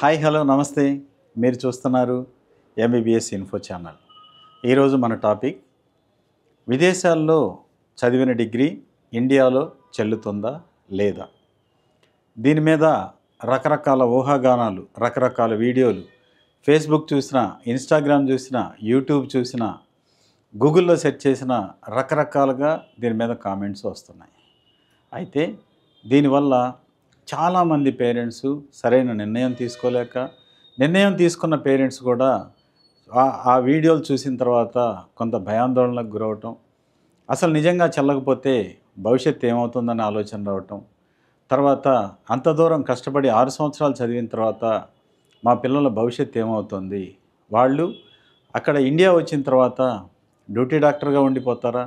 Hi hello నమస్తే. మీరు చూస్తున్నారు ఎంబీబీఎస్ ఇన్ఫో ఛానల్. ఈరోజు మన టాపిక్ విదేశాల్లో చదివిన డిగ్రీ ఇండియాలో చెల్లుతుందా లేదా. దీని మీద రకరకాల ఊహాగానాలు, రకరకాల వీడియోలు, ఫేస్బుక్ చూసినా, ఇన్స్టాగ్రామ్ చూసినా, యూట్యూబ్ చూసినా, గూగుల్లో సెర్చ్ చేసిన రకరకాలుగా దీని మీద కామెంట్స్ వస్తున్నాయి. అయితే దీనివల్ల చాలామంది పేరెంట్స్ సరైన నిర్ణయం తీసుకోలేక, నిర్ణయం తీసుకున్న పేరెంట్స్ కూడా ఆ వీడియోలు చూసిన తర్వాత కొంత భయాందోళనకు గురవటం, అసలు నిజంగా చెల్లకపోతే భవిష్యత్తు ఏమవుతుందని ఆలోచన రావటం, తర్వాత అంత దూరం కష్టపడి 6 సంవత్సరాలు చదివిన తర్వాత మా పిల్లల భవిష్యత్తు ఏమవుతుంది, వాళ్ళు అక్కడ ఇండియా వచ్చిన తర్వాత డ్యూటీ డాక్టర్గా ఉండిపోతారా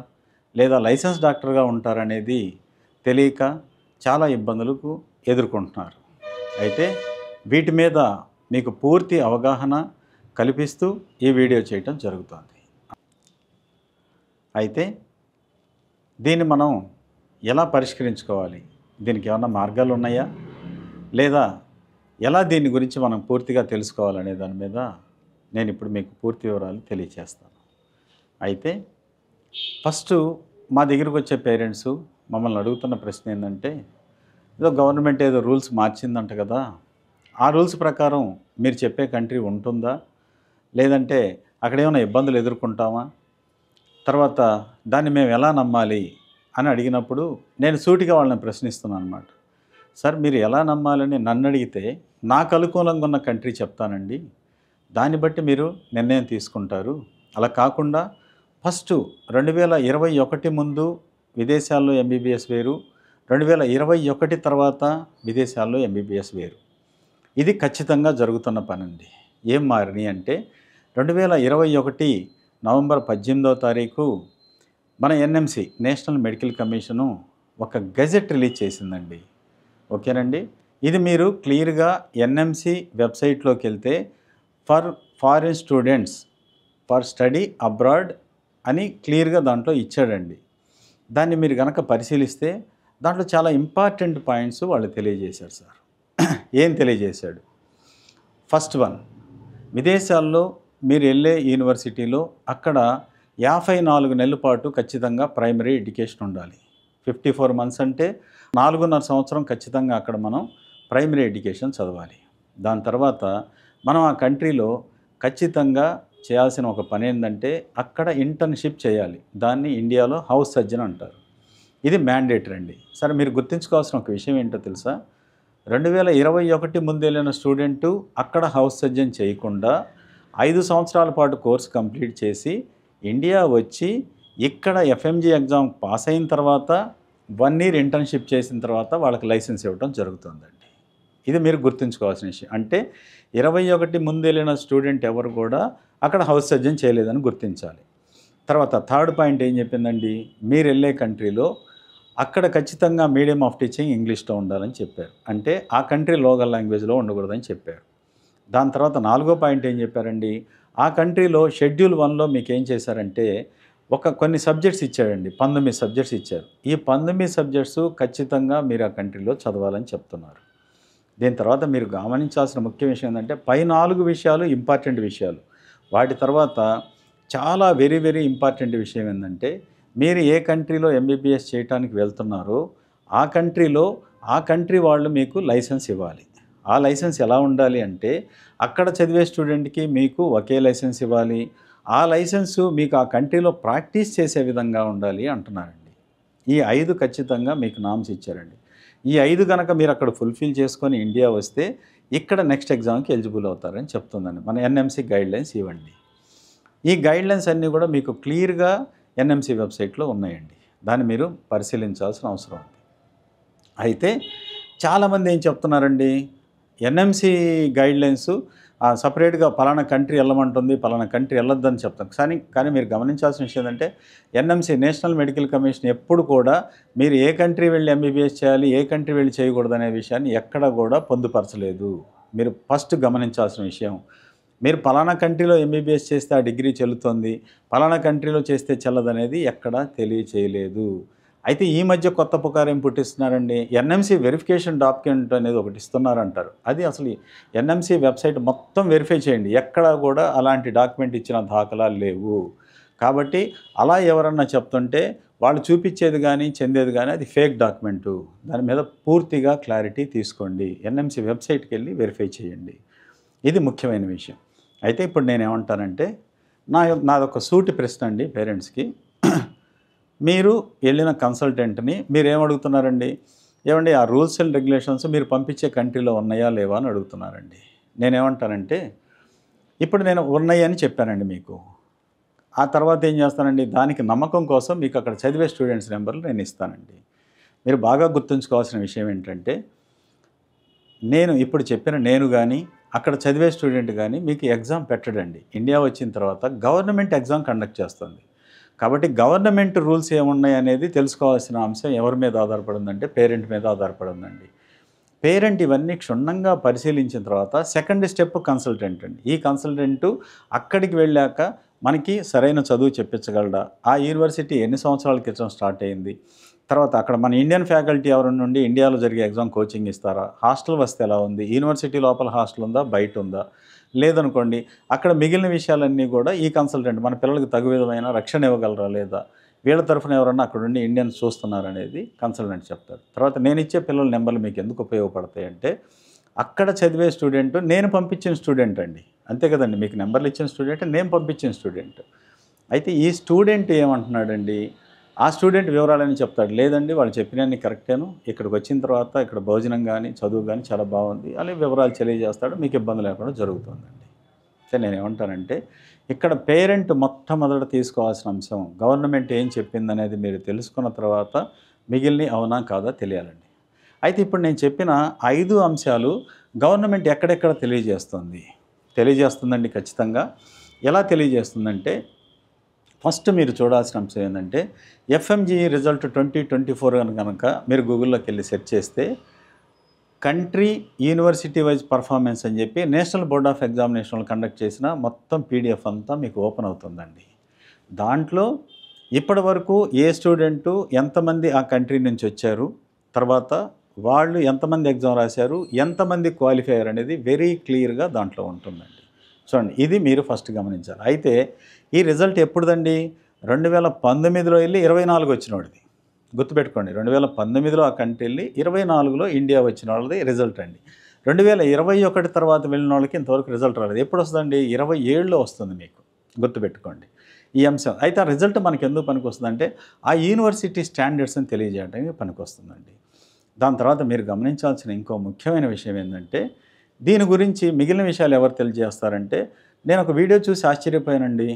లేదా లైసెన్స్ డాక్టర్గా ఉంటారనేది తెలియక చాలా ఇబ్బందులకు ఎదుర్కొంటున్నారు. అయితే వీటి మీద మీకు పూర్తి అవగాహన కల్పిస్తూ ఈ వీడియో చేయటం జరుగుతుంది. అయితే దీన్ని మనం ఎలా పరిష్కరించుకోవాలి, దీనికి ఏమైనా మార్గాలు ఉన్నాయా, లేదా ఎలా దీని గురించి మనం పూర్తిగా తెలుసుకోవాలనే దాని మీద నేను ఇప్పుడు మీకు పూర్తి వివరాలు తెలియచేస్తాను. అయితే ఫస్ట్ మా దగ్గరికి వచ్చే పేరెంట్స్ మమ్మల్ని అడుగుతున్న ప్రశ్న ఏంటంటే, ఏదో గవర్నమెంట్ ఏదో రూల్స్ మార్చిందంట కదా, ఆ రూల్స్ ప్రకారం మీరు చెప్పే కంట్రీ ఉంటుందా, లేదంటే అక్కడ ఏమైనా ఇబ్బందులు ఎదుర్కొంటామా, తర్వాత దాన్ని మేము ఎలా నమ్మాలి అని అడిగినప్పుడు నేను సూటిగా వాళ్ళని ప్రశ్నిస్తున్నాను అన్నమాట. సార్, మీరు ఎలా నమ్మాలని నన్ను అడిగితే నాకు అనుకూలంగా ఉన్న కంట్రీ చెప్తానండి, దాన్ని బట్టి మీరు నిర్ణయం తీసుకుంటారు. అలా కాకుండా ఫస్ట్ 2021 ముందు విదేశాల్లో ఎంబీబీఎస్ వేరు, 2021 తర్వాత విదేశాల్లో ఎంబీబీఎస్ వేరు. ఇది ఖచ్చితంగా జరుగుతున్న పనండి. ఏం మారినాయి అంటే 2021 నవంబర్ 18వ తారీఖు మన ఎన్ఎంసి నేషనల్ మెడికల్ కమిషను ఒక గెజెట్ రిలీజ్ చేసిందండి. ఓకేనండి. ఇది మీరు క్లియర్గా ఎన్ఎంసి వెబ్సైట్లోకి వెళ్తే for foreign students for study abroad అని క్లియర్గా దాంట్లో ఇచ్చాడండి. దాన్ని మీరు కనుక పరిశీలిస్తే దాంట్లో చాలా ఇంపార్టెంట్ పాయింట్స్ వాళ్ళు తెలియజేశారు. సార్ ఏం తెలియజేశాడు? ఫస్ట్ వన్, విదేశాల్లో మీరు వెళ్ళే యూనివర్సిటీలో అక్కడ 54 నెలల పాటు ఖచ్చితంగా ప్రైమరీ ఎడ్యుకేషన్ ఉండాలి. 54 మంత్స్ అంటే 4.5 సంవత్సరం ఖచ్చితంగా అక్కడ మనం ప్రైమరీ ఎడ్యుకేషన్ చదవాలి. దాని తర్వాత మనం ఆ కంట్రీలో ఖచ్చితంగా చేయాల్సిన ఒక పని ఏంటంటే అక్కడ ఇంటర్న్షిప్ చేయాలి. దాన్ని ఇండియాలో హౌస్ సర్జన్ అంటారు. ఇది మ్యాండేటరీ అండి. సరే, మీరు గుర్తుంచుకోవాల్సిన ఒక విషయం ఏంటో తెలుసా? 2021 ముందు వెళ్ళిన స్టూడెంటు అక్కడ హౌస్ సర్జన్ చేయకుండా 5 సంవత్సరాల పాటు కోర్సు కంప్లీట్ చేసి ఇండియా వచ్చి ఇక్కడ ఎఫ్ఎంజీ ఎగ్జామ్ పాస్ అయిన తర్వాత 1 ఇయర్ ఇంటర్న్షిప్ చేసిన తర్వాత వాళ్ళకి లైసెన్స్ ఇవ్వడం జరుగుతుందండి. ఇది మీరు గుర్తుంచుకోవాల్సిన విషయం. అంటే 21 ముందు వెళ్ళిన స్టూడెంట్ ఎవరు కూడా అక్కడ హౌస్ సర్జన్ చేయలేదని గుర్తించాలి. తర్వాత థర్డ్ పాయింట్ ఏం చెప్పిందండి, మీరు వెళ్ళే కంట్రీలో అక్కడ ఖచ్చితంగా మీడియం ఆఫ్ టీచింగ్ ఇంగ్లీష్లో ఉండాలని చెప్పారు. అంటే ఆ కంట్రీ లోకల్ లాంగ్వేజ్లో ఉండకూడదని చెప్పారు. దాని తర్వాత 4వ పాయింట్ ఏం చెప్పారండి, ఆ కంట్రీలో షెడ్యూల్ 1లో మీకు ఏం చేశారంటే కొన్ని సబ్జెక్ట్స్ ఇచ్చాడండి. 19 సబ్జెక్ట్స్ ఇచ్చారు. ఈ 19 సబ్జెక్ట్స్ ఖచ్చితంగా మీరు ఆ కంట్రీలో చదవాలని చెప్తున్నారు. దీని తర్వాత మీరు గమనించాల్సిన ముఖ్య విషయం ఏంటంటే పై 4 విషయాలు ఇంపార్టెంట్ విషయాలు. వాటి తర్వాత చాలా వెరీ వెరీ ఇంపార్టెంట్ విషయం ఏంటంటే మీరు ఏ కంట్రీలో ఎంబీబీఎస్ చేయడానికి వెళ్తున్నారో ఆ కంట్రీ వాళ్ళు మీకు లైసెన్స్ ఇవ్వాలి. ఆ లైసెన్స్ ఎలా ఉండాలి అంటే అక్కడ చదివే స్టూడెంట్కి మీకు ఒకే లైసెన్స్ ఇవ్వాలి. ఆ లైసెన్సు మీకు ఆ కంట్రీలో ప్రాక్టీస్ చేసే విధంగా ఉండాలి అంటున్నారండి. ఈ 5 ఖచ్చితంగా మీకు నామ్స్ ఇచ్చారండి. ఈ 5 కనుక మీరు అక్కడ ఫుల్ఫిల్ చేసుకొని ఇండియా వస్తే ఇక్కడ నెక్స్ట్ ఎగ్జామ్కి ఎలిజిబుల్ అవుతారని చెప్తుందండి. మన ఎన్ఎంసి గైడ్లైన్స్ ఇవ్వండి. ఈ గైడ్లైన్స్ అన్నీ కూడా మీకు క్లియర్గా ఎన్ఎంసి వెబ్సైట్లో ఉన్నాయండి. దాన్ని మీరు పరిశీలించాల్సిన అవసరం ఉంది. అయితే చాలామంది ఏం చెప్తున్నారండి, ఎన్ఎంసి గైడ్లైన్స్ సపరేట్గా పలానా కంట్రీ వెళ్ళమంటుంది, పలానా కంట్రీ వెళ్ళొద్దని చెప్తాం. కానీ మీరు గమనించాల్సిన విషయం ఏంటంటే ఎన్ఎంసి నేషనల్ మెడికల్ కమిషన్ ఎప్పుడు కూడా మీరు ఏ కంట్రీ వెళ్ళి ఎంబీబీఎస్ చేయాలి, ఏ కంట్రీ వెళ్ళి చేయకూడదు అనే విషయాన్ని ఎక్కడ కూడా పొందుపరచలేదు. మీరు ఫస్ట్ గమనించాల్సిన విషయం, మీరు పలానా కంట్రీలో ఎంబీబీఎస్ చేస్తే ఆ డిగ్రీ చెల్లుతుంది, పలానా కంట్రీలో చేస్తే చెల్లదనేది ఎక్కడా తెలియచేయలేదు. అయితే ఈ మధ్య కొత్త పుకారు ఏం పుట్టిస్తున్నారండి, ఎన్ఎంసీ వెరిఫికేషన్ డాక్యుమెంట్ అనేది ఒకటి ఇస్తున్నారంటారు. అది అసలు ఎన్ఎంసీ వెబ్సైట్ మొత్తం వెరిఫై చేయండి, ఎక్కడా కూడా అలాంటి డాక్యుమెంట్ ఇచ్చిన దాఖలాలు లేవు. కాబట్టి అలా ఎవరన్నా చెప్తుంటే వాళ్ళు చూపించేది కానీ చెందేది కానీ అది ఫేక్ డాక్యుమెంటు. దాని మీద పూర్తిగా క్లారిటీ తీసుకోండి, ఎన్ఎంసీ వెబ్సైట్కి వెళ్ళి వెరిఫై చేయండి. ఇది ముఖ్యమైన విషయం. అయితే ఇప్పుడు నేనేమంటానంటే, నాదొక సూటి ప్రశ్న అండి పేరెంట్స్కి. మీరు వెళ్ళిన కన్సల్టెంట్ని మీరు ఏమడుగుతున్నారండి, ఏమండి ఆ రూల్స్ అండ్ రెగ్యులేషన్స్ మీరు పంపించే కంట్రీలో ఉన్నాయా లేవా అని అడుగుతున్నారండి. నేనేమంటానంటే, ఇప్పుడు నేను ఉన్నాయి అని చెప్పానండి మీకు. ఆ తర్వాత ఏం చేస్తానండి, దానికి నమ్మకం కోసం మీకు అక్కడ చదివే స్టూడెంట్స్ నెంబర్లు నేను ఇస్తానండి. మీరు బాగా గుర్తుంచుకోవాల్సిన విషయం ఏంటంటే, నేను ఇప్పుడు చెప్పిన నేను కానీ అక్కడ చదివే స్టూడెంట్ కానీ మీకు ఎగ్జామ్ పెట్టడండి. ఇండియా వచ్చిన తర్వాత గవర్నమెంట్ ఎగ్జామ్ కండక్ట్ చేస్తుంది. కాబట్టి గవర్నమెంట్ రూల్స్ ఏమున్నాయి అనేది తెలుసుకోవాల్సిన అంశం ఎవరి మీద ఆధారపడిందంటే పేరెంట్ మీద ఆధారపడిందండి. పేరెంట్ ఇవన్నీ క్షుణ్ణంగా పరిశీలించిన తర్వాత సెకండ్ స్టెప్ కన్సల్టెంట్ అండి. ఈ కన్సల్టెంటు అక్కడికి వెళ్ళాక మనకి సరైన చదువు చెప్పించగలడా, ఆ యూనివర్సిటీ ఎన్ని సంవత్సరాల క్రితం స్టార్ట్ అయింది, తర్వాత అక్కడ మన ఇండియన్ ఫ్యాకల్టీ ఎవరి నుండి ఇండియాలో జరిగే ఎగ్జామ్ కోచింగ్ ఇస్తారా, హాస్టల్ వస్తే ఎలా ఉంది, యూనివర్సిటీ లోపల హాస్టల్ ఉందా బయట ఉందా, లేదనుకోండి అక్కడ మిగిలిన విషయాలన్నీ కూడా ఈ కన్సల్టెంట్ మన పిల్లలకు తగు విధమైన రక్షణ ఇవ్వగలరా లేదా, వీళ్ళ తరఫున ఎవరన్నా అక్కడ ఉండి ఇండియన్స్ చూస్తున్నారనేది కన్సల్టెంట్ చెప్తారు. తర్వాత నేను ఇచ్చే పిల్లల నెంబర్లు మీకు ఎందుకు ఉపయోగపడతాయి అంటే, అక్కడ చదివే స్టూడెంట్ నేను పంపించిన స్టూడెంట్ అండి, అంతే కదండి, మీకు నెంబర్లు ఇచ్చిన స్టూడెంట్ నేను పంపించిన స్టూడెంట్. అయితే ఈ స్టూడెంట్ ఏమంటున్నాడండి, ఆ స్టూడెంట్ వివరాలని చెప్తాడు, లేదండి వాళ్ళు చెప్పినన్ని కరెక్టేను, ఇక్కడికి వచ్చిన తర్వాత ఇక్కడ భోజనం కానీ చదువు కానీ చాలా బాగుంది అలా వివరాలు తెలియజేస్తాడు, మీకు ఇబ్బంది లేకుండా జరుగుతుందండి. అయితే నేనేమంటానంటే, ఇక్కడ పేరెంట్ మొట్టమొదట తీసుకోవాల్సిన అంశం గవర్నమెంట్ ఏం చెప్పిందనేది మీరు తెలుసుకున్న తర్వాత మిగిలిన అవునా కాదా తెలియాలండి. అయితే ఇప్పుడు నేను చెప్పిన 5 అంశాలు గవర్నమెంట్ ఎక్కడెక్కడ తెలియజేస్తుందండి ఖచ్చితంగా. ఎలా తెలియజేస్తుందంటే, ఫస్ట్ మీరు చూడాల్సిన అంశం ఏంటంటే, ఎఫ్ఎంజీఈ రిజల్ట్ 2024 అని కనుక మీరు గూగుల్లోకి వెళ్ళి సెర్చ్ చేస్తే కంట్రీ యూనివర్సిటీ వైజ్ పర్ఫార్మెన్స్ అని చెప్పి నేషనల్ బోర్డ్ ఆఫ్ ఎగ్జామినేషన్లు కండక్ట్ చేసిన మొత్తం పీడిఎఫ్ అంతా మీకు ఓపెన్ అవుతుందండి. దాంట్లో ఇప్పటి వరకు ఏ స్టూడెంటు ఎంతమంది ఆ కంట్రీ నుంచి వచ్చారు, తర్వాత వాళ్ళు ఎంతమంది ఎగ్జామ్ రాశారు, ఎంతమంది క్వాలిఫై అయ్యారు అనేది వెరీ క్లియర్గా దాంట్లో ఉంటుందండి. చూడండి, ఇది మీరు ఫస్ట్ గమనించాలి. అయితే ఈ రిజల్ట్ ఎప్పుడుదండి, 2019లో వెళ్ళి 24 వచ్చినోడిది గుర్తుపెట్టుకోండి. 2019లో ఆ కంట్రీ వెళ్ళి 24లో ఇండియా వచ్చిన వాళ్ళది రిజల్ట్ అండి. 2021 తర్వాత వెళ్ళిన వాళ్ళకి ఇంతవరకు రిజల్ట్ రాలేదు. ఎప్పుడు వస్తుందండి, 27లో వస్తుంది మీకు, గుర్తుపెట్టుకోండి ఈ అంశం. అయితే ఆ రిజల్ట్ మనకి ఎందుకు పనికి వస్తుందంటే, ఆ యూనివర్సిటీ స్టాండర్డ్స్ని తెలియజేయడానికి పనికి వస్తుందండి. దాని తర్వాత మీరు గమనించాల్సిన ఇంకో ముఖ్యమైన విషయం ఏంటంటే, దీని గురించి మిగిలిన విషయాలు ఎవరు తెలియజేస్తారంటే, నేను ఒక వీడియో చూసి ఆశ్చర్యపోయానండి.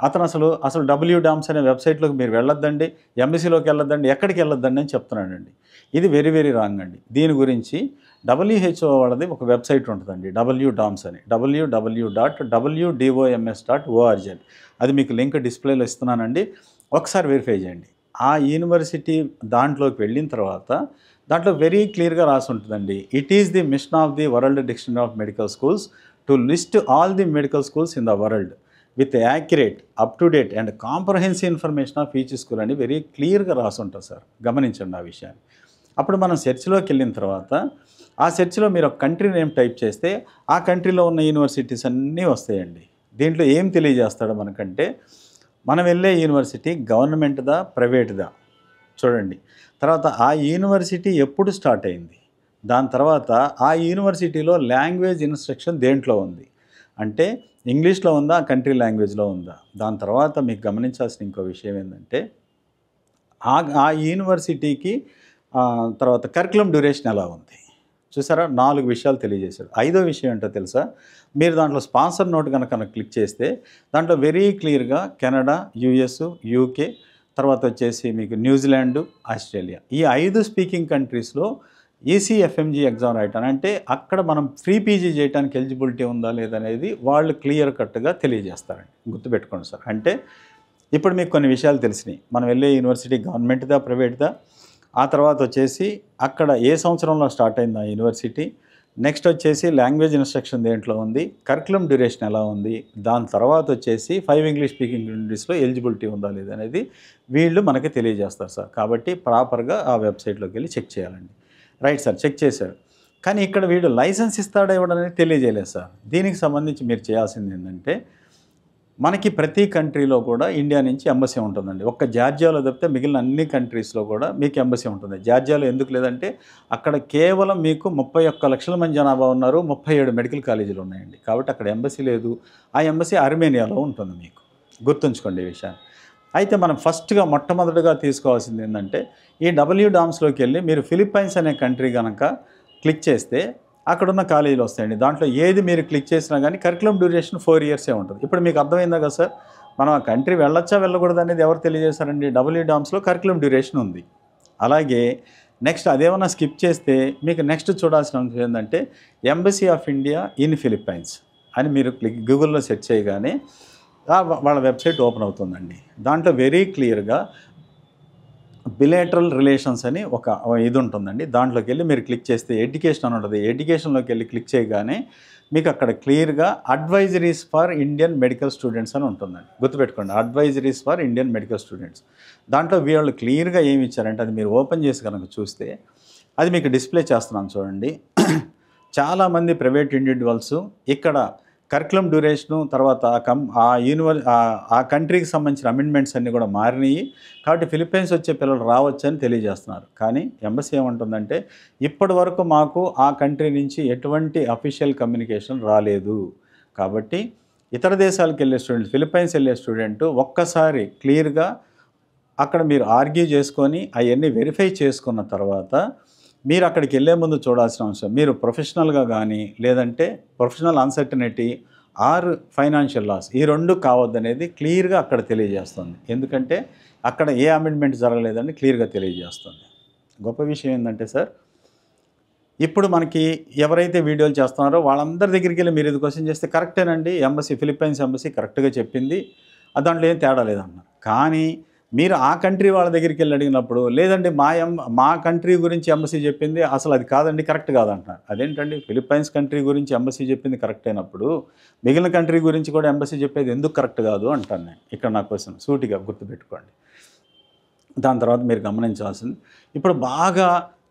అతను అసలు WDAMS అనే వెబ్సైట్లోకి మీరు వెళ్ళొద్దండి, ఎంబసీలోకి వెళ్ళొద్దండి, ఎక్కడికి వెళ్ళొద్దండి అని చెప్తున్నాడండి. ఇది వెరీ వెరీ రాంగ్ అండి. దీని గురించి WHO వాళ్ళది ఒక వెబ్సైట్ ఉంటుందండి, WDAMS అని, www.wdoms.org అని. అది మీకు లింక్ డిస్ప్లేలో ఇస్తున్నానండి, ఒకసారి వెరిఫై చేయండి. ఆ యూనివర్సిటీ దాంట్లోకి వెళ్ళిన తర్వాత దాంట్లో వెరీ క్లియర్గా రాసి ఉంటుందండి, it is the machine of the world dictionary of medical schools to list all the medical schools in the world with accurate up to date and comprehensive information of each school అని very క్లియర్గా రాసి ఉంటుంది sir. గమనించండి ఆ విషయాన్ని. అప్పుడు మనం సెర్చ్లోకి వెళ్ళిన తర్వాత ఆ సెర్చ్లో మీరు ఒక కంట్రీ నేమ్ టైప్ చేస్తే ఆ కంట్రీలో ఉన్న యూనివర్సిటీస్ అన్నీ వస్తాయండి. దీంట్లో ఏం తెలియజేస్తాడో మనకంటే, మనం వెళ్ళే యూనివర్సిటీ గవర్నమెంట్దా ప్రైవేట్దా చూడండి, తర్వాత ఆ యూనివర్సిటీ ఎప్పుడు స్టార్ట్ అయింది, దాని తర్వాత ఆ యూనివర్సిటీలో లాంగ్వేజ్ ఇన్స్ట్రక్షన్ దేంట్లో ఉంది, అంటే ఇంగ్లీష్లో ఉందా కంట్రీ లాంగ్వేజ్లో ఉందా. దాని తర్వాత మీకు గమనించాల్సిన ఇంకో విషయం ఏంటంటే, ఆ యూనివర్సిటీకి తర్వాత కరికులం డ్యూరేషన్ ఎలా ఉంది చూసారా, 4 విషయాలు తెలియజేశారు. 5వ విషయం ఏంటో తెలుసా, మీరు దాంట్లో స్పాన్సర్ నోట్ కనుక క్లిక్ చేస్తే దాంట్లో వెరీ క్లియర్గా కెనడా, US, UK, తర్వాత వచ్చేసి మీకు న్యూజిలాండ్, ఆస్ట్రేలియా, ఈ 5 స్పీకింగ్ కంట్రీస్లో ECFMG ఎగ్జామ్ రాయటాను అంటే అక్కడ మనం ఫ్రీ పీజీ చేయడానికి ఎలిజిబిలిటీ ఉందా లేదనేది వాళ్ళు క్లియర్ కట్గా తెలియజేస్తారండి. గుర్తుపెట్టుకోండి సార్. అంటే ఇప్పుడు మీకు కొన్ని విషయాలు తెలిసినాయి, మనం వెళ్ళే యూనివర్సిటీ గవర్నమెంట్దా ప్రైవేట్దా, ఆ తర్వాత వచ్చేసి అక్కడ ఏ సంవత్సరంలో స్టార్ట్ అయింది ఆ యూనివర్సిటీ, నెక్స్ట్ వచ్చేసి లాంగ్వేజ్ ఇన్స్ట్రక్షన్ దేంట్లో ఉంది, కరికులం డ్యూరేషన్ ఎలా ఉంది, దాని తర్వాత వచ్చేసి 5 ఇంగ్లీష్ స్పీకింగ్ యూనిట్స్లో ఎలిజిబిలిటీ ఉందా లేదా అనేది వీళ్ళు మనకి తెలియజేస్తారు సార్. కాబట్టి ప్రాపర్గా ఆ వెబ్సైట్లోకి వెళ్ళి చెక్ చేయాలండి. రైట్ సార్, చెక్ చేశారు. కానీ ఇక్కడ వీడు లైసెన్స్ ఇస్తాడా ఇవ్వడనేది తెలియజేయలేదు సార్. దీనికి సంబంధించి మీరు చేయాల్సింది ఏంటంటే, మనకి ప్రతి కంట్రీలో కూడా ఇండియా నుంచి ఎంబసీ ఉంటుందండి. ఒక్క జార్జియాలో తప్పితే మిగిలిన అన్ని కంట్రీస్లో కూడా మీకు ఎంబసీ ఉంటుంది. జార్జియాలో ఎందుకు లేదంటే అక్కడ కేవలం మీకు 31 లక్షల మంది జనాభా ఉన్నారు, 37 మెడికల్ కాలేజీలు ఉన్నాయండి. కాబట్టి అక్కడ ఎంబసీ లేదు. ఆ ఎంబసీ అర్మేనియాలో ఉంటుంది. మీకు గుర్తుంచుకోండి ఈ విషయాన్ని. అయితే మనం ఫస్ట్గా మొట్టమొదటిగా తీసుకోవాల్సింది ఏంటంటే, ఈ WDOMSలోకి వెళ్ళి మీరు ఫిలిప్పైన్స్ అనే కంట్రీ కనుక క్లిక్ చేస్తే అక్కడున్న కాలేజీలు వస్తాయండి. దాంట్లో ఏది మీరు క్లిక్ చేసినా కానీ కరికులం డ్యూరేషన్ 4 ఇయర్సే ఉంటుంది. ఇప్పుడు మీకు అర్థమైందా కదా సార్, మనం ఆ కంట్రీ వెళ్ళొచ్చా వెళ్ళకూడదు అనేది ఎవరు తెలియజేశారండి? WDOMSలో కరికులం డ్యూరేషన్ ఉంది. అలాగే నెక్స్ట్ అదేమన్నా స్కిప్ చేస్తే మీకు నెక్స్ట్ చూడాల్సిన అంశం ఏంటంటే, embassy of India in Philippines అని మీరు గూగుల్లో సెర్చ్ చేయగానే వాళ్ళ వెబ్సైట్ ఓపెన్ అవుతుందండి. దాంట్లో వెరీ క్లియర్గా బిలేటరల్ రిలేషన్స్ అని ఒక ఇది ఉంటుందండి. దాంట్లోకి వెళ్ళి మీరు క్లిక్ చేస్తే ఎడ్యుకేషన్ అని ఉంటుంది. ఎడ్యుకేషన్లోకి వెళ్ళి క్లిక్ చేయగానే మీకు అక్కడ క్లియర్గా advisories for Indian medical students అని ఉంటుందండి. గుర్తుపెట్టుకోండి, advisories for Indian medical students. దాంట్లో వీళ్ళు క్లియర్గా ఏమి ఇచ్చారంటే, అది మీరు ఓపెన్ చేసి కనుక చూస్తే అది మీకు డిస్ప్లే చేస్తున్నాను చూడండి. చాలామంది ప్రైవేట్ ఇండివిజువల్స్ ఇక్కడ కరికులం డ్యూరేషను తర్వాత ఆ కంట్రీకి సంబంధించిన అమెండ్మెంట్స్ అన్నీ కూడా మారినాయి. కాబట్టి ఫిలిప్పైన్స్ వచ్చే పిల్లలు రావచ్చని తెలియజేస్తున్నారు. కానీ ఎంబసీ ఏమంటుందంటే, ఇప్పటి వరకు మాకు ఆ కంట్రీ నుంచి ఎటువంటి అఫీషియల్ కమ్యూనికేషన్ రాలేదు. కాబట్టి ఇతర దేశాలకు వెళ్ళే స్టూడెంట్, ఫిలిప్పైన్స్ వెళ్ళే స్టూడెంట్ ఒక్కసారి క్లియర్గా అక్కడ మీరు ఆర్గ్యూ చేసుకొని అవన్నీ వెరిఫై చేసుకున్న తర్వాత మీరు అక్కడికి వెళ్ళే ముందు చూడాల్సిన అంశం, మీరు ప్రొఫెషనల్గా కానీ లేదంటే professional uncertainty or financial loss ఈ రెండు కావద్దనేది క్లియర్గా అక్కడ తెలియజేస్తుంది. ఎందుకంటే అక్కడ ఏ అమెండ్మెంట్ జరగలేదని క్లియర్గా తెలియజేస్తుంది. గొప్ప విషయం ఏంటంటే సార్, ఇప్పుడు మనకి ఎవరైతే వీడియోలు చేస్తున్నారో వాళ్ళందరి దగ్గరికి వెళ్ళి మీరు ఇది క్వశ్చన్ చేస్తే కరెక్టేనండి, ఎంబసీ ఫిలిప్పైన్స్ ఎంబసీ కరెక్ట్గా చెప్పింది, దాంట్లో ఏం తేడా లేదన్నారు. కానీ మీరు ఆ కంట్రీ వాళ్ళ దగ్గరికి వెళ్ళి అడిగినప్పుడు లేదండి మా కంట్రీ గురించి ఎంబసీ చెప్పింది అసలు అది కాదండి, కరెక్ట్ కాదంటున్నారు. అదేంటండి, ఫిలిప్పైన్స్ కంట్రీ గురించి ఎంబసీ చెప్పింది కరెక్ట్ అయినప్పుడు మిగిలిన కంట్రీ గురించి కూడా ఎంబసీ చెప్పేది ఎందుకు కరెక్ట్ కాదు అంటాను నేను. ఇక్కడ నా క్వశ్చన్ సూటిగా గుర్తుపెట్టుకోండి. దాని తర్వాత మీరు గమనించాల్సింది, ఇప్పుడు బాగా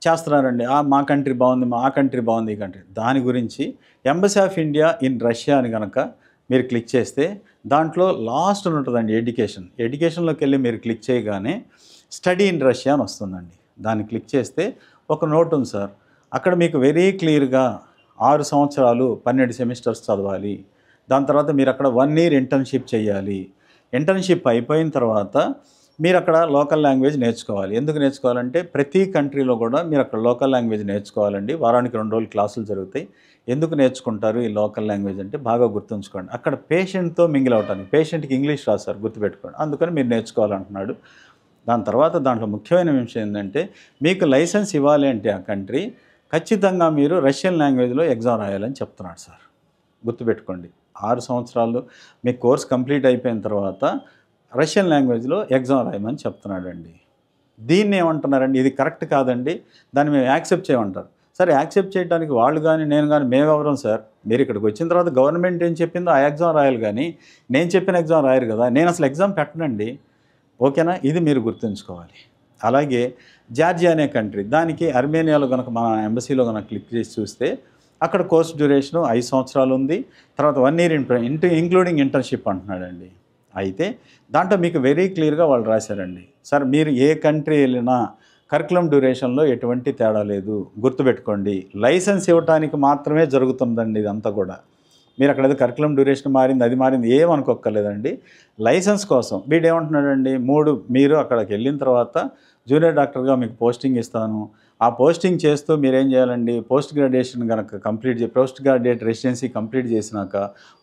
చేస్తున్నారండి, మా కంట్రీ బాగుంది, మా కంట్రీ బాగుంది, ఈ కంట్రీ. దాని గురించి embassy of India in Russia అని కనుక మీరు క్లిక్ చేస్తే దాంట్లో లాస్ట్ ఉంటుందండి ఎడ్యుకేషన్లోకి వెళ్ళి మీరు క్లిక్ చేయగానే స్టడీ ఇన్ రష్యా అని వస్తుందండి. దాన్ని క్లిక్ చేస్తే ఒక నోట్ ఉంది సార్, అక్కడ మీకు వెరీ క్లియర్గా 6 సంవత్సరాలు 12 సెమిస్టర్స్ చదవాలి. దాని తర్వాత మీరు అక్కడ 1 ఇయర్ ఇంటర్న్షిప్ చేయాలి. ఇంటర్న్షిప్ అయిపోయిన తర్వాత మీరు అక్కడ లోకల్ లాంగ్వేజ్ నేర్చుకోవాలి. ఎందుకు నేర్చుకోవాలంటే ప్రతి కంట్రీలో కూడా మీరు అక్కడ లోకల్ లాంగ్వేజ్ నేర్చుకోవాలండి. వారానికి 2 రోజులు క్లాసులు జరుగుతాయి. ఎందుకు నేర్చుకుంటారు ఈ లోకల్ లాంగ్వేజ్ అంటే బాగా గుర్తుంచుకోండి, అక్కడ పేషెంట్తో మింగిల్ అవటానికి. పేషెంట్కి ఇంగ్లీష్ రాదు సార్, గుర్తుపెట్టుకోండి. అందుకని మీరు నేర్చుకోవాలంటున్నాడు. దాని తర్వాత దాంట్లో ముఖ్యమైన విషయం ఏంటంటే, మీకు లైసెన్స్ ఇవ్వాలి అంటే ఆ కంట్రీ ఖచ్చితంగా మీరు రష్యన్ లాంగ్వేజ్లో ఎగ్జామ్ రాయాలని చెప్తున్నాడు సార్. గుర్తుపెట్టుకోండి, 6 సంవత్సరాలు మీ కోర్స్ కంప్లీట్ అయిపోయిన తర్వాత రష్యన్ లాంగ్వేజ్లో ఎగ్జామ్ రాయమని చెప్తున్నాడండి. దీన్ని ఏమంటున్నారండి, ఇది కరెక్ట్ కాదండి, దాన్ని మేము యాక్సెప్ట్ చేయమంటారు. సరే, యాక్సెప్ట్ చేయడానికి వాళ్ళు కానీ నేను కానీ మేమెవరం సార్? మీరు ఇక్కడికి వచ్చిన తర్వాత గవర్నమెంట్ ఏం చెప్పిందో ఆ ఎగ్జామ్ రాయాలి, కానీ నేను చెప్పిన ఎగ్జామ్ రాయరు కదా. నేను అసలు ఎగ్జామ్ పెట్టనండి. ఓకేనా, ఇది మీరు గుర్తుంచుకోవాలి. అలాగే జార్జియా అనే కంట్రీ, దానికి అర్మేనియాలో కనుక మన ఎంబసీలో కనుక క్లిక్ చేసి చూస్తే అక్కడ కోర్స్ డ్యూరేషను 5 సంవత్సరాలు ఉంది. తర్వాత 1 ఇయర్ ఇంక్లూడింగ్ ఇంటర్న్షిప్ అంటున్నాడండి. అయితే దాంట్లో మీకు వెరీ క్లియర్గా వాళ్ళు రాశారండి, సార్ మీరు ఏ కంట్రీ వెళ్ళినా కరికులం డ్యూరేషన్లో ఎటువంటి తేడా లేదు, గుర్తుపెట్టుకోండి. లైసెన్స్ ఇవ్వడానికి మాత్రమే జరుగుతుందండి ఇదంతా కూడా. మీరు అక్కడ కరికులం డ్యూరేషన్ మారింది, అది మారింది ఏమనుకోక్కర్లేదండి. లైసెన్స్ కోసం వీడేమంటున్నాడండి, మీరు అక్కడికి వెళ్ళిన తర్వాత జూనియర్ డాక్టర్గా మీకు పోస్టింగ్ ఇస్తాను, ఆ పోస్టింగ్ చేస్తూ మీరేం చేయాలండి, పోస్ట్ గ్రాడ్యుయేషన్ కనుక పోస్ట్ గ్రాడ్యుయేట్ రెసిడెన్సీ కంప్లీట్ చేసినాక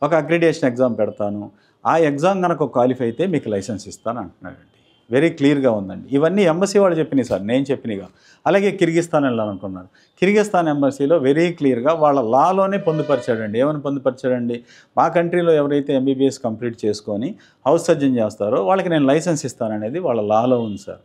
ఒక అక్రిడిటేషన్ ఎగ్జామ్ పెడతాను, ఆ ఎగ్జామ్ కనుక క్వాలిఫై అయితే మీకు లైసెన్స్ ఇస్తాను అంటున్నాడండి. వెరీ క్లియర్గా ఉందండి. ఇవన్నీ ఎంబసీ వాళ్ళు చెప్పినాయి సార్, నేను చెప్పినగా. అలాగే కిర్గిస్తాన్ వెళ్ళాలనుకున్నారు, కిర్గిస్తాన్ ఎంబసీలో వెరీ క్లియర్గా వాళ్ళ లాలోనే పొందుపరిచాడండి. ఏమని పొందుపరిచాడండి, మా కంట్రీలో ఎవరైతే ఎంబీబీఎస్ కంప్లీట్ చేసుకొని హౌస్ సర్జన్ చేస్తారో వాళ్ళకి నేను లైసెన్స్ ఇస్తాననేది వాళ్ళ లాలో ఉంది సార్.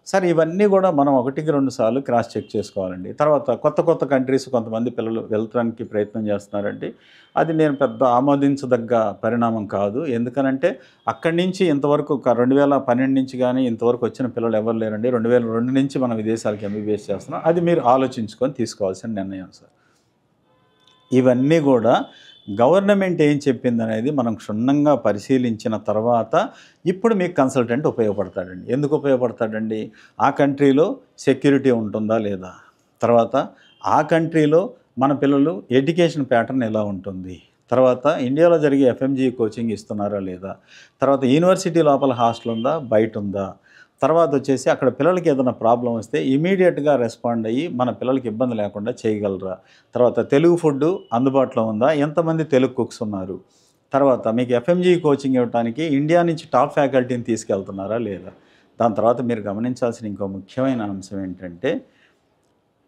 సార్ ఇవన్నీ కూడా మనం 1-2 సార్లు క్రాస్ చెక్ చేసుకోవాలండి. తర్వాత కొత్త కంట్రీస్ కొంతమంది పిల్లలు వెళ్ళటానికి ప్రయత్నం చేస్తున్నారండి. అది నేను పెద్ద ఆమోదించదగ్గ పరిణామం కాదు. ఎందుకనంటే అక్కడి నుంచి ఇంతవరకు 2012 నుంచి గానీ ఇంతవరకు వచ్చిన పిల్లలు ఎవరు లేరండి. 2002 నుంచి మనం విదేశాలకు ఎంబీబీఎస్ చేస్తున్నాం. అది మీరు ఆలోచించుకొని తీసుకోవాల్సిన నిర్ణయం సార్. ఇవన్నీ కూడా గవర్నమెంట్ ఏం చెప్పిందనేది మనం క్షుణ్ణంగా పరిశీలించిన తర్వాత ఇప్పుడు మీకు కన్సల్టెంట్ ఉపయోగపడతాడండి. ఎందుకు ఉపయోగపడతాడండి? ఆ కంట్రీలో సెక్యూరిటీ ఉంటుందా లేదా, తర్వాత ఆ కంట్రీలో మన పిల్లలు ఎడ్యుకేషన్ ప్యాటర్న్ ఎలా ఉంటుంది, తర్వాత ఇండియాలో జరిగే ఎఫ్ఎంజీ కోచింగ్ ఇస్తున్నారా లేదా, తర్వాత యూనివర్సిటీ లోపల హాస్టల్ ఉందా బయట ఉందా, తర్వాత వచ్చేసి అక్కడ పిల్లలకి ఏదైనా ప్రాబ్లం వస్తే ఇమీడియట్గా రెస్పాండ్ అయ్యి మన పిల్లలకి ఇబ్బంది లేకుండా చేయగలరా, తర్వాత తెలుగు ఫుడ్ అందుబాటులో ఉందా, ఎంతమంది తెలుగు కుక్స్ ఉన్నారు, తర్వాత మీకు ఎఫ్ఎంజీ కోచింగ్ ఇవ్వడానికి ఇండియా నుంచి టాప్ ఫ్యాకల్టీని తీసుకెళ్తున్నారా లేదా. దాని తర్వాత మీరు గమనించాల్సిన ఇంకో ముఖ్యమైన అంశం ఏంటంటే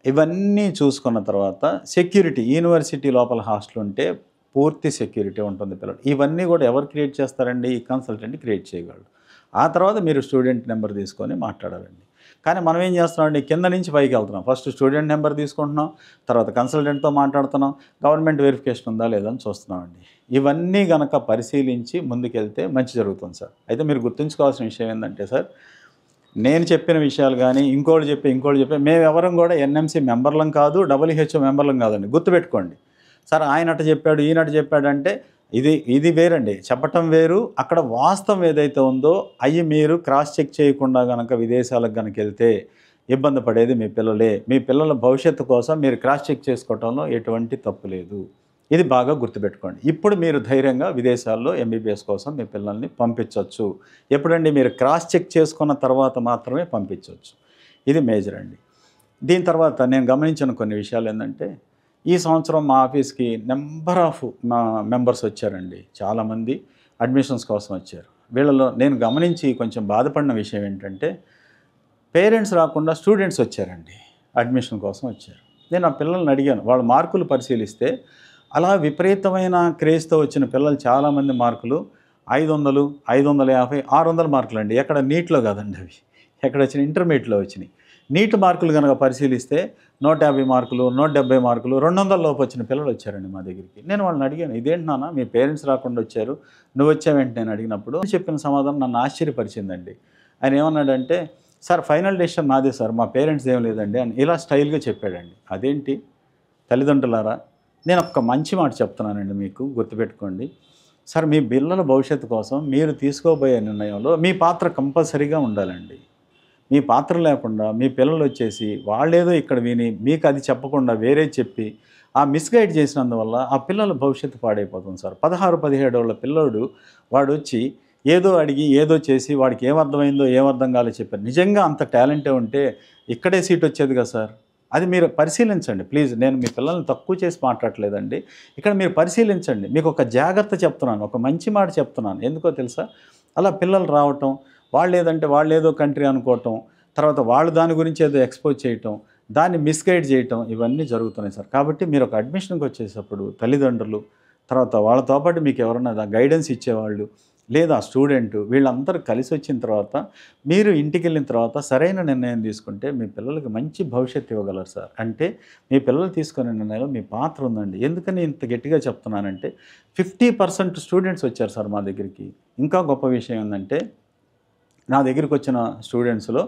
ఇవన్నీ చూసుకున్న తర్వాత సెక్యూరిటీ, యూనివర్సిటీ లోపల హాస్టల్ ఉంటే పూర్తి సెక్యూరిటీ ఉంటుంది పిల్లలు. ఇవన్నీ కూడా ఎవరు క్రియేట్ చేస్తారండి? ఈ కన్సల్టెంట్ క్రియేట్ చేయగలరు. ఆ తర్వాత మీరు స్టూడెంట్ నెంబర్ తీసుకొని మాట్లాడాలండి. కానీ మనం ఏం చేస్తున్నామండి? కింద నుంచి పైకి వెళ్తున్నాం. ఫస్ట్ స్టూడెంట్ నెంబర్ తీసుకుంటున్నాం, తర్వాత కన్సల్టెంట్తో మాట్లాడుతున్నాం, గవర్నమెంట్ వెరిఫికేషన్ ఉందా లేదని చూస్తున్నామండి. ఇవన్నీ కనుక పరిశీలించి ముందుకెళ్తే మంచి జరుగుతుంది సార్. అయితే మీరు గుర్తుంచుకోవాల్సిన విషయం ఏంటంటే సార్, నేను చెప్పిన విషయాలు కానీ ఇంకోటి చెప్పి మేమెవరం కూడా ఎన్ఎంసీ మెంబర్లం కాదు, WHO మెంబర్లం కాదండి. గుర్తుపెట్టుకోండి సార్. ఆయన అట చెప్పాడు, ఈయనట చెప్పాడంటే ఇది వేరండి. చెప్పటం వేరు, అక్కడ వాస్తవం ఏదైతే ఉందో అవి మీరు క్రాస్ చెక్ చేయకుండా కనుక విదేశాలకు కనుక వెళ్తే ఇబ్బంది పడేది మీ పిల్లలే. మీ పిల్లల భవిష్యత్తు కోసం మీరు క్రాస్ చెక్ చేసుకోవటంలో ఎటువంటి తప్పు లేదు. ఇది బాగా గుర్తుపెట్టుకోండి. ఇప్పుడు మీరు ధైర్యంగా విదేశాల్లో ఎంబీబీఎస్ కోసం మీ పిల్లల్ని పంపించవచ్చు. ఎప్పుడండి? మీరు క్రాస్ చెక్ చేసుకున్న తర్వాత మాత్రమే పంపించవచ్చు. ఇది మేజర్ అండి. దీని తర్వాత నేను గమనించిన కొన్ని విషయాలు ఏంటంటే, ఈ సంవత్సరం మా ఆఫీస్కి నెంబర్ ఆఫ్ మెంబర్స్ వచ్చారండి. చాలామంది అడ్మిషన్స్ కోసం వచ్చారు. వీళ్ళలో నేను గమనించి కొంచెం బాధపడిన విషయం ఏంటంటే, పేరెంట్స్ రాకుండా స్టూడెంట్స్ వచ్చారండి, అడ్మిషన్ కోసం వచ్చారు. నేను ఆ పిల్లల్ని అడిగాను, వాళ్ళ మార్కులు పరిశీలిస్తే అలా విపరీతమైన క్రేజ్తో వచ్చిన పిల్లలు చాలామంది మార్కులు 500, 550, 600 మార్కులు అండి. ఎక్కడ నీట్లో కాదండి, అవి ఎక్కడ వచ్చిన ఇంటర్మీడియట్లో వచ్చినాయి. నీట్ మార్కులు కనుక పరిశీలిస్తే 150 మార్కులు, 170 మార్కులు, 200 లోపు వచ్చిన పిల్లలు వచ్చారండి మా దగ్గరికి. నేను వాళ్ళని అడిగాను, ఇదేంటి నాన్న మీ పేరెంట్స్ రాకుండా వచ్చారు, నువ్వు వచ్చావేంటి నేను అడిగినప్పుడు చెప్పిన సమాధానం నన్ను ఆశ్చర్యపరిచిందండి. ఆయన ఏమన్నాడంటే, సార్ ఫైనల్ డెసిషన్ నాదే సార్, మా పేరెంట్స్ ఏం లేదండి అని ఇలా స్టైల్గా చెప్పాడండి. అదేంటి తల్లిదండ్రులారా, నేను ఒక మంచి మాట చెప్తున్నానండి మీకు, గుర్తుపెట్టుకోండి సార్. మీ పిల్లల భవిష్యత్తు కోసం మీరు తీసుకోబోయే నిర్ణయంలో మీ పాత్ర కంపల్సరీగా ఉండాలండి. మీ పాత్ర లేకుండా మీ పిల్లలు వచ్చేసి వాళ్ళేదో ఇక్కడ విని మీకు అది చెప్పకుండా వేరే చెప్పి ఆ మిస్గైడ్ చేసినందువల్ల ఆ పిల్లల భవిష్యత్తు పాడైపోతుంది సార్. 16, 17 ఏళ్ల పిల్లోడు వాడు వచ్చి ఏదో అడిగి ఏదో చేసి వాడికి ఏమర్థమైందో ఏమర్థం కాలో చెప్పారు. నిజంగా అంత టాలెంటే ఉంటే ఇక్కడే సీట్ వచ్చేది కదా సార్. అది మీరు పరిశీలించండి ప్లీజ్. నేను మీ పిల్లల్ని తక్కువ చేసి మాట్లాడలేదండి. ఇక్కడ మీరు పరిశీలించండి. మీకు ఒక జాగ్రత్త చెప్తున్నాను, ఒక మంచి మాట చెప్తున్నాను. ఎందుకో తెలుసా? అలా పిల్లలు రావటం, వాళ్ళు ఏదో కంట్రీ అనుకోవటం, తర్వాత వాళ్ళు దాని గురించి ఏదో ఎక్స్పోజ్ చేయటం, దాన్ని మిస్గైడ్ చేయటం, ఇవన్నీ జరుగుతున్నాయి సార్. కాబట్టి మీరు ఒక అడ్మిషన్కి వచ్చేటప్పుడు తల్లిదండ్రులు, తర్వాత వాళ్ళతో పాటు మీకు ఎవరన్నా గైడెన్స్ ఇచ్చేవాళ్ళు లేదా స్టూడెంట్, వీళ్ళందరూ కలిసి వచ్చిన తర్వాత మీరు ఇంటికి వెళ్ళిన తర్వాత సరైన నిర్ణయం తీసుకుంటే మీ పిల్లలకి మంచి భవిష్యత్తు ఇవ్వగలరు సార్. అంటే మీ పిల్లలు తీసుకునే నిర్ణయంలో మీ పాత్ర ఉందండి. ఎందుకని ఇంత గట్టిగా చెప్తున్నానంటే 50% స్టూడెంట్స్ వచ్చారు సార్ మా దగ్గరికి. ఇంకా గొప్ప విషయం ఏంటంటే, నా దగ్గరికి వచ్చిన స్టూడెంట్స్లో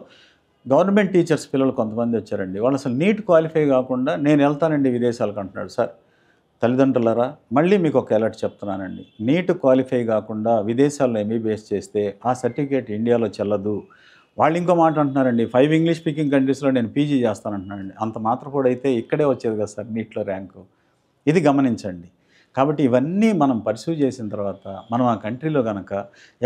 గవర్నమెంట్ టీచర్స్ పిల్లలు కొంతమంది వచ్చారండి. వాళ్ళు అసలు నీట్ క్వాలిఫై కాకుండా నేను వెళ్తానండి విదేశాలకు అంటున్నాడు. సార్ తల్లిదండ్రులారా, మళ్ళీ మీకు ఒక అలర్ట్ చెప్తున్నానండి. నీట్ క్వాలిఫై కాకుండా విదేశాల్లో ఎంబీబీఎస్ చేస్తే ఆ సర్టిఫికేట్ ఇండియాలో చెల్లదు. వాళ్ళు ఇంకో మాట అంటున్నారండి, 5 ఇంగ్లీష్ స్పీకింగ్ కంట్రీస్లో నేను పీజీ చేస్తానంటున్నానండి. అంత మాత్రపోడైతే ఇక్కడే వచ్చేది కదా సార్ నీట్లో ర్యాంకు. ఇది గమనించండి. కాబట్టి ఇవన్నీ మనం పర్సూ చేసిన తర్వాత మనం ఆ కంట్రీలో కనుక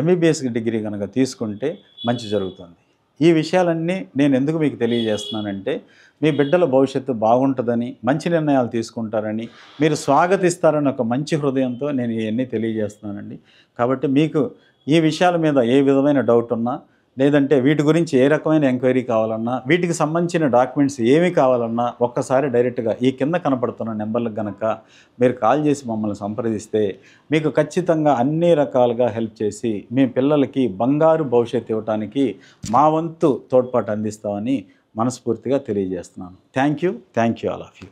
ఎంబీబీఎస్ డిగ్రీ కనుక తీసుకుంటే మంచి జరుగుతుంది. ఈ విషయాలన్నీ నేను ఎందుకు మీకు తెలియజేస్తున్నానంటే, మీ బిడ్డల భవిష్యత్తు బాగుంటుందని, మంచి నిర్ణయాలు తీసుకుంటారని, మీరు స్వాగతిస్తారని ఒక మంచి హృదయంతో నేను ఇవన్నీ తెలియజేస్తున్నానండి. కాబట్టి మీకు ఈ విషయాల మీద ఏ విధమైన డౌట్ ఉన్నా లేదంటే వీటి గురించి ఏ రకమైన ఎంక్వైరీ కావాలన్నా, వీటికి సంబంధించిన డాక్యుమెంట్స్ ఏమి కావాలన్నా ఒక్కసారి డైరెక్ట్గా ఈ కింద కనపడుతున్న నెంబర్లకు గనక మీరు కాల్ చేసి మమ్మల్ని సంప్రదిస్తే మీకు ఖచ్చితంగా అన్ని రకాలుగా హెల్ప్ చేసి మీ పిల్లలకి బంగారు భవిష్యత్తు ఇవ్వటానికి మా వంతు తోడ్పాటు అందిస్తామని మనస్ఫూర్తిగా తెలియజేస్తున్నాను. Thank you all of you.